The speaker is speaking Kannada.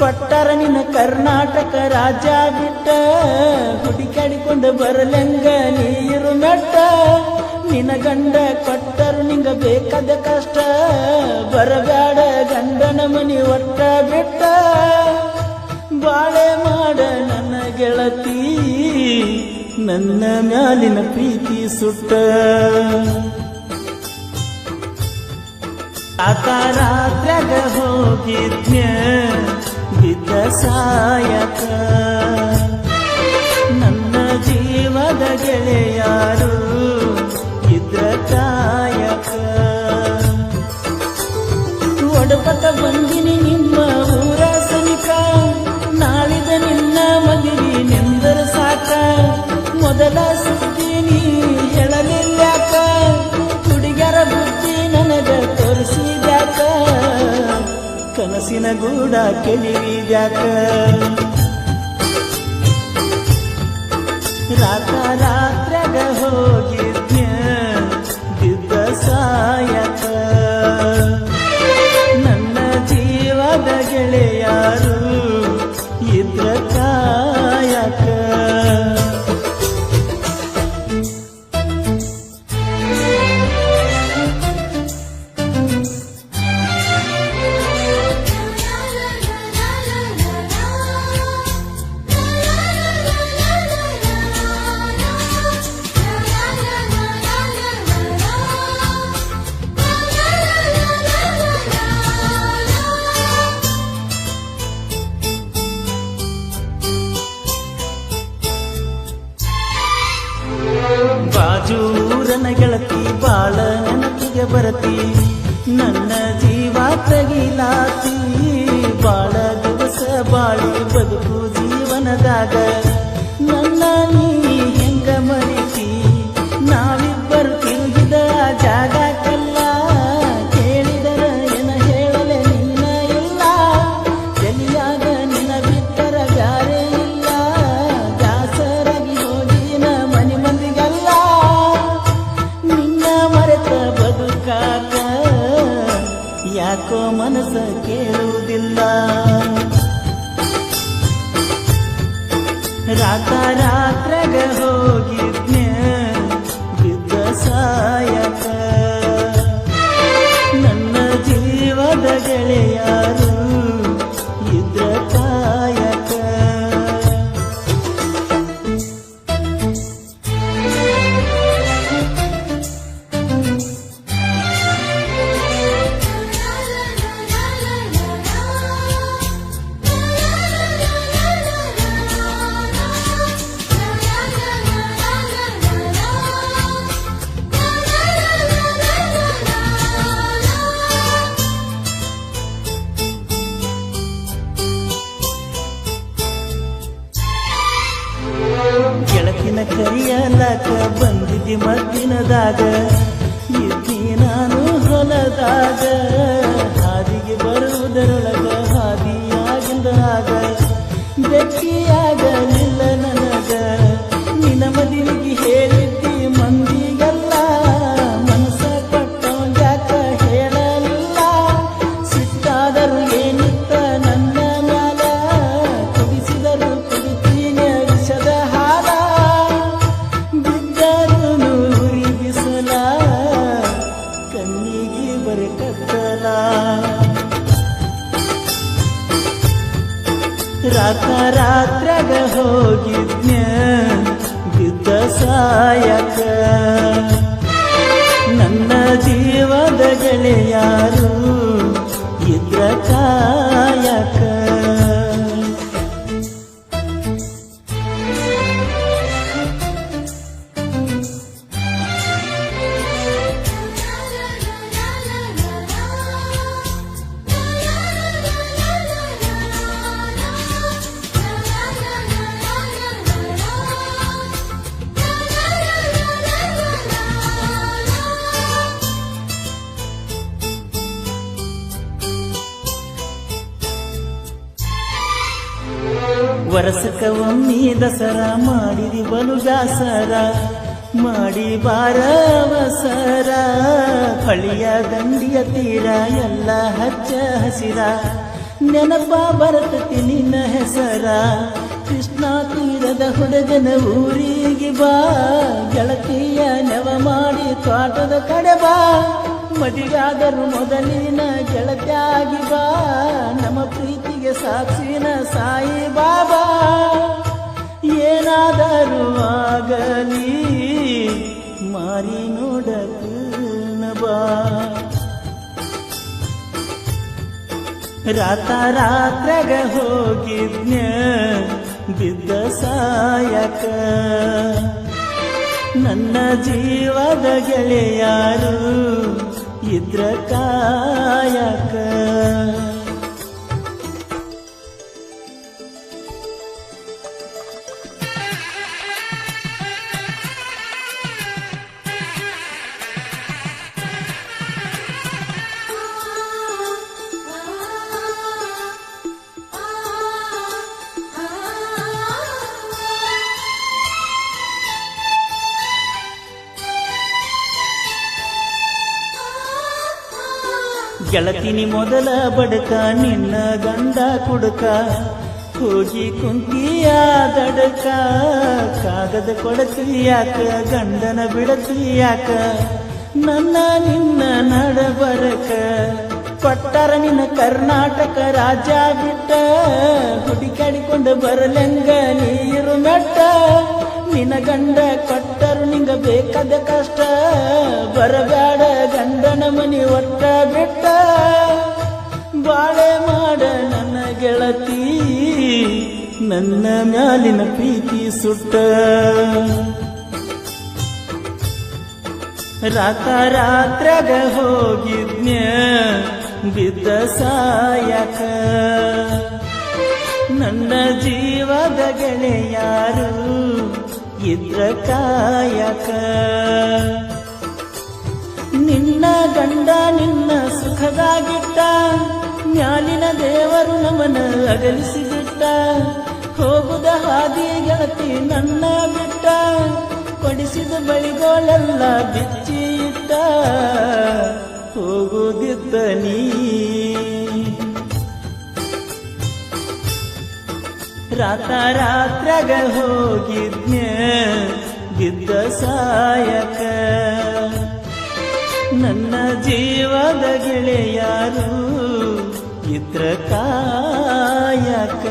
ಕೊಟ್ಟರ ನಿನ್ನ ಕರ್ನಾಟಕ ರಾಜ್ಯ ಬಿಟ್ಟ ಹುಡುಕಾಡಿಕೊಂಡು ಬರಲೆಂಗ ನೀರು ಮೆಟ್ಟ ನಿನ್ನ ಗಂಡ ಕೊಟ್ಟರು ನಿಂಗ ಬೇಕಾದ ಕಷ್ಟ ಬರಬೇಡ ಗಂಡನ ಮನಿ ಒಟ್ಟ ಬಿಟ್ಟ ಬಾಳೆ ಮಾಡ ನನ್ನ ಗೆಳತಿ ನನ್ನ ಮ್ಯಾಲಿನ ಪ್ರೀತಿ ಸುಟ್ಟ ರಾತ್ರ್ಯಾಗ ಹೋಗಿದ್ನ ಬಿದ್ದ ಸಾಯಕ ನನ್ನ ಜೀವದ ಗೆಳೆಯಾರು ಇದ್ರ ಕಾಯಕ ಒಡಪಟ ಬಂದಿನಿ ನಿಮ್ಮ ಊರ ಸನಿಕ ನಾಳಿದ ನಿನ್ನ ಮದುವೆ ನೆಂದರ ಸಾಕ ಮೊದಲ ಸುದ್ದಿ ನೀ ಹೇಳಲಿಲ್ಲಾಕ ಹುಡುಗರ ಬುದ್ಧಿ ನನಗ ತೋರಿಸಿದ್ಯಾಕ ಕನಸಿನ ಗೂಡ ಕೆಳಿವಿದ್ಯಾಕ ರಾತ್ರ್ಯಾಗ ಹೋಗಿದ್ನ ಬಿದ್ದ ಸಾಯಕ ನನ್ನ ಜೀವದ ಗೆಳೆಯಾರು ಇದ್ರ ಕಾಯಕ ಬಾಜೂರನ ಗೆಳತಿ ಬಾಳ ನೆನಪಿಗೆ ಬರತಿ ನನ್ನ ಜೀವ ತಗಿಲಾತಿ ಬಾಳ ದಿವಸ ಬಾಳಿ ಬದುಕು ಜೀವನದಾಗ ನನ್ನ ನೀ ಹೆಂಗ ಮರಿತಿ ನಾವಿಬ್ಬರು ತಿರುಗಿದ ಜಾಗಕ್ಕೆಲ್ಲ ಕೇಳಿದರ ಏನ ಹೇಳಲೆ ನೀನ ಇಲ್ಲ ಎಲ್ಲಿಯಾಗ ನಿನ್ನ ಬಿಟ್ಟರ ಬ್ಯಾರೆ ಇಲ್ಲ ದಾಸರಾಗಿ ಹೋಗಿನ ಮನಿ ಮಂದಿಗಲ್ಲ ನಿನ್ನ ಮರೆತ ಬದುಕಾಕ ಯಾಕೋ ಮನಸ್ಸ ಕೇಳುವುದಿಲ್ಲ ರಾತ್ರ್ಯಾಗ ಹೋಗಿದ್ನ ಬಿದ್ದ ಸಾಯಕ ನನ್ನ ಜೀವದ ಗೆಳೆಯಾರು ಇದ್ರ ಕಾಯಕ ಗೆಳತಿನ ಕರಿಯಲಕ ಬಂದಿದ್ದಿ ಮದ್ದಿನದಾಗ ಇದ್ದಿ ನಾನು ಹೊಲದಾಗ ಹಾದಿಗೆ ಬರುವುದರೊಳಗ ಹಾದಿಯಾಗಿಂದಾಗ ಬೆಕ್ಕಿಯಾಗಲಿಲ್ಲ ನನಗ ನಿನ್ನ ಮದುವೆಗೆ ಹೇಳಿದ್ದಿ ಮಂದಿಗೆಲ್ಲ ಮನಸ್ಸ ಕೊಟ್ಟವಂಗ್ಯಾಕ ಹೇಳಲಿಲ್ಲ ಸಿಟ್ಟಾದರು ಏನಿತ್ತ ನನ್ನ ಮ್ಯಾಲ ಕುದಿಸಿದರು ಕುಡಿತೀನಿ ವಿಷದ ಹಾಲ ಬಿದ್ದರು ನೂರಿ ಬಿಸಲ ಕಣ್ಣಿಗೆ ಬರೆ ಕತ್ತಲ ರಾತ್ರ್ಯಾಗ ಹೋಗಿದ್ನ ಬಿದ್ದ ಸಾಯಕ ನನ್ನ ಜೀವದ ಗೆಳೆಯಾರು ಇದ್ರ ಕಾಯಕ ವರಸಕ ಒಮ್ಮೆ ದಸರಾ ಮಾಡಿದಿ ಬಲು ದಾಸರ ಮಾಡಿ ಬಾರವಸರ ಹಳಿಯ ದಂಡಿಯ ತೀರ ಎಲ್ಲ ಹಚ್ಚ ಹಸಿರ ನೆನಪ ಬರ್ತತಿ ನಿನ್ನ ಹೆಸರ ಕೃಷ್ಣ ತೀರದ ಹುಡುಗನ ಊರಿಗೆ ಬಾ ಗೆಳತಿಯ ನೆವ ಮಾಡಿ ತೋಟದ ಕಡೆ ಬಾ ಮದುವೆಯಾದರೂ ಮೊದಲಿನ ಗೆಳತಿಯಾಗಿ ಬಾ ನಮ್ಮ ಪ್ರೀತಿಗೆ ಸಾಕ್ಷಿನ ಸಾಯಿ ಬಾಬಾ ಏನಾದರೂ ಆಗಲಿ ಮಾರಿ ನೋಡಕನ ಬಾ ರಾತ್ರಾಗ ಹೋಗಿದ್ನ ಬಿದ್ದ ಸಾಯಕ ನನ್ನ ಜೀವದ ಗೆಳೆಯಾರು ಇದ್ರ ಕಾಯಕ ಗೆಳತಿನಿ ಮೊದಲ ಬಡಕ ನಿನ್ನ ಗಂಡ ಕುಡುಕ ಹೋಗಿ ಕುಂತಿಯ ದಡಕ ಕಾಗದ ಕೊಡತಿಯಾಕ ಗಂಡನ ಬಿಡತಿಯಾಕ ನನ್ನ ನಿನ್ನ ನಡಬರಕ ಕೊಟ್ಟರ ನಿನ್ನ ಕರ್ನಾಟಕ ರಾಜ್ಯ ಬಿಟ್ಟ ಹುಡುಕಾಡಿಕೊಂಡು ಬರಲೆಂಗ ನೀರು ಮೆಟ್ಟ ನಿನ್ನ ಗಂಡ ಕೊಟ್ಟರು ನಿಂಗ ಬೇಕಾದ ಕಷ್ಟ ಬರಬೇಡ ಗಂಡನ ಮನಿ ಒಟ್ಟ ಬಿಟ್ಟ ಬಾಳೆ ಮಾಡ ನನ್ನ ಗೆಳತಿ ನನ್ನ ಮ್ಯಾಲಿನ ಪ್ರೀತಿ ಸುಟ್ಟ ರಾತ್ರಾಗ ಹೋಗಿದ್ನ್ಯ ಬಿದ್ದ ಸಾಯಕ ನನ್ನ ಜೀವದ ಗೆಳೆಯಾರು ಇದ್ರ ಕಾಯಕ ನಿನ್ನ ಗಂಡ ನಿನ್ನ ಸುಖದಾಗಿಟ್ಟ ಮ್ಯಾಲಿನ ದೇವರು ನಮನ ಅಗಲಿಸಿಬಿಟ್ಟ ಹೋಗುದ ಹಾದಿ ಗೆಳತಿ ನನ್ನ ಬಿಟ್ಟ ಕೊಡಿಸಿದ ಬಳಿಗೋಳೆಲ್ಲ ಬಿಚ್ಚಿ ಇಟ್ಟ ಹೋಗುದಿದ್ದ ನೀ ರಾತ್ರಾಗ ಹೋಗಿದ್ನ್ಯ ಬಿದ್ದ ಸಾಯಕ ನನ್ನ ಜೀವದ ಗೆಳೆಯಾರು ಇದ್ರ ಕಾಯಕ